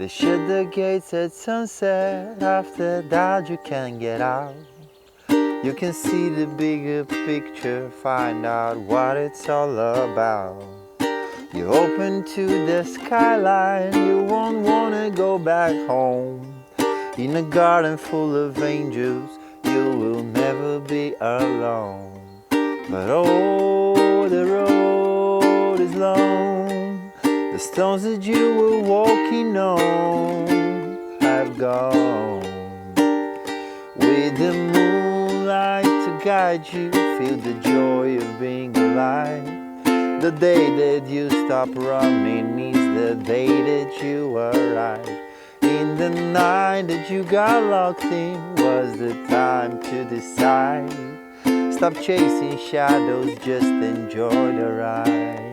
They shut the gates at sunset, after that you can get out. You can see the bigger picture, find out what it's all about. You open to the skyline, you won't wanna go back home. In a garden full of angels, you will never be alone. But oh, the road is long, the stones that you were walking on have gone. With the moonlight to guide you, feel the joy of being alive. The day that you stop running is the day that you arrive. In the night that you got locked in was the time to decide. Stop chasing shadows, just enjoy the ride.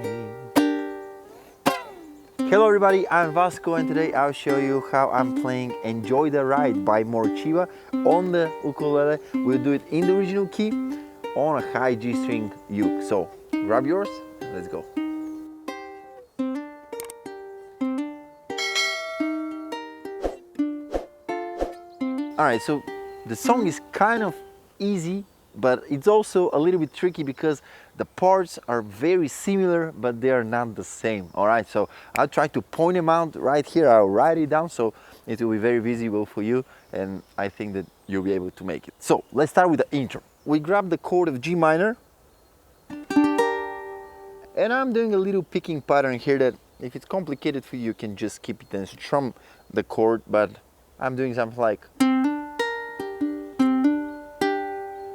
Hello everybody, I'm Vasco and today I'll show you how I'm playing Enjoy the Ride by Morcheeba on the ukulele. We'll do it in the original key on a high G string uke. So grab yours, let's go. Alright, so the song is kind of easy, but it's also a little bit tricky because the parts are very similar, but they are not the same. Alright, so I'll try to point them out right here. I'll write it down so it will be very visible for you, and I think that you'll be able to make it. So let's start with the intro. We grab the chord of G minor, and I'm doing a little picking pattern here that if it's complicated for you, you can just keep it and strum the chord, but I'm doing something like.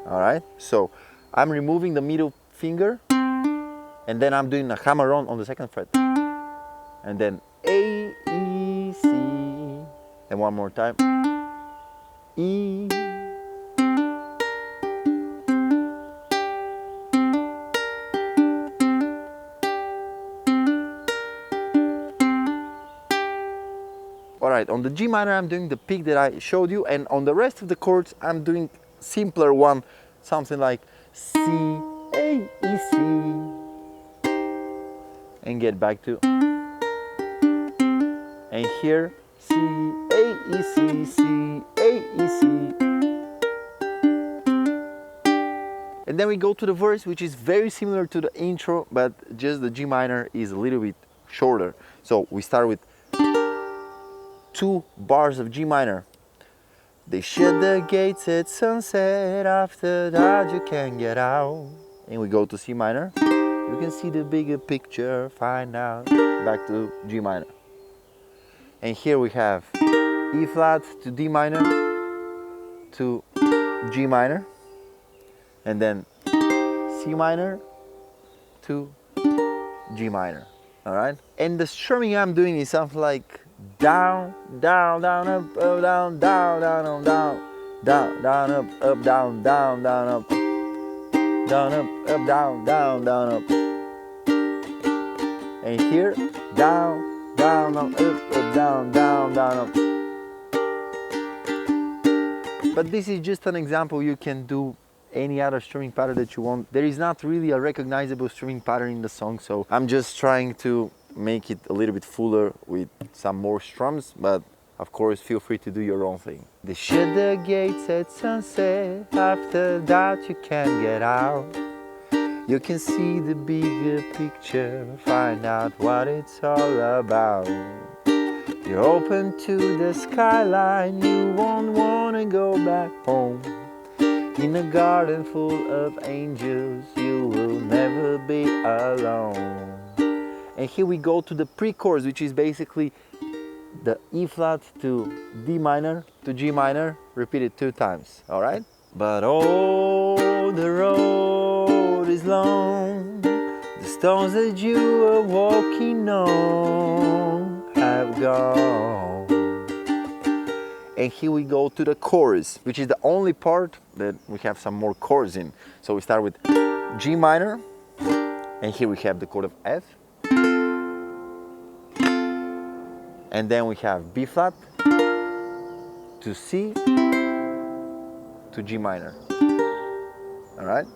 Alright, so I'm removing the middle finger and then I'm doing a hammer on the second fret. And then A, E, C, and one more time. E. Alright, on the G minor I'm doing the pick that I showed you, and on the rest of the chords I'm doing simpler one, something like C, A, E, C, and get back to, and here C, A, E, C, C, A, E, C, and then we go to the verse, which is very similar to the intro, but just the G minor is a little bit shorter. So we start with 2 bars of G minor. They shut the gates at sunset, after that you can get out. And we go to C minor. You can see the bigger picture, find out. Back to G minor. And here we have E flat to D minor to G minor. And then C minor to G minor. Alright? And the strumming I'm doing is something like down, down, down, up, down, down, down, down, down, down, up, down, down, down, up, down, up, down, down, down, up. And here, down, down, down, up, down, down, down, up. But this is just an example. You can do any other strumming pattern that you want. There is not really a recognizable strumming pattern in the song, so I'm just trying to make it a little bit fuller with some more strums, but of course feel free to do your own thing. They shut the gates at sunset, after that you can get out. You can see the bigger picture, find out what it's all about. You're open to the skyline, you won't wanna go back home. In a garden full of angels, you will never be alone. And here we go to the pre-chorus, which is basically the E flat to D minor to G minor, repeated 2 times, alright? But oh, the road is long, the stones that you were walking on have gone. And here we go to the chorus, which is the only part that we have some more chords in. So we start with G minor, and here we have the chord of F. And then we have B flat to C to G minor. Alright?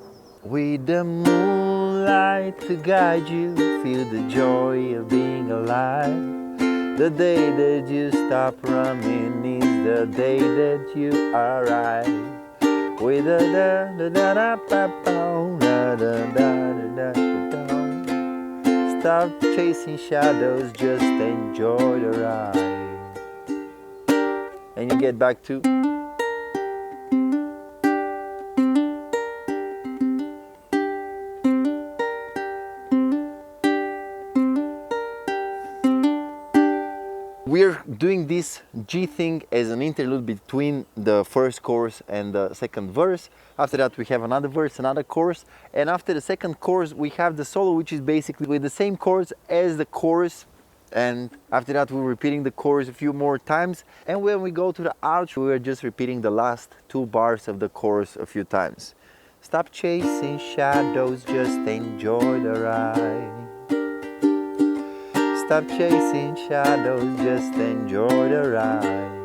With the moonlight to guide you, feel the joy of being alive. The day that you stop running is the day that you arrive. With a da da da da da da da da da da. Stop chasing shadows, just enjoy the ride. And you get back to. We're doing this G thing as an interlude between the first chorus and the second verse. After that we have another verse, another chorus, and after the second chorus we have the solo, which is basically with the same chords as the chorus, and after that we're repeating the chorus a few more times, and when we go to the outro we're just repeating the last 2 bars of the chorus a few times. Stop chasing shadows, just enjoy the ride. Stop chasing shadows, just enjoy the ride.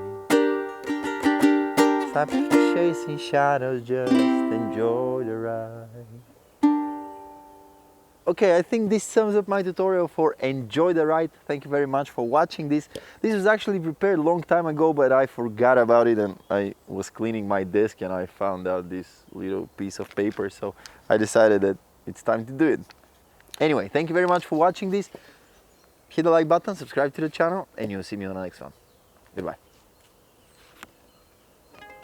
Stop chasing shadows, just enjoy the ride. Okay, I think this sums up my tutorial for Enjoy the Ride. Thank you very much for watching this. This was actually prepared a long time ago, but I forgot about it, and I was cleaning my desk and I found out this little piece of paper, so I decided that it's time to do it. Anyway, thank you very much for watching this. Hit the like button, subscribe to the channel, and you'll see me on the next one. Goodbye.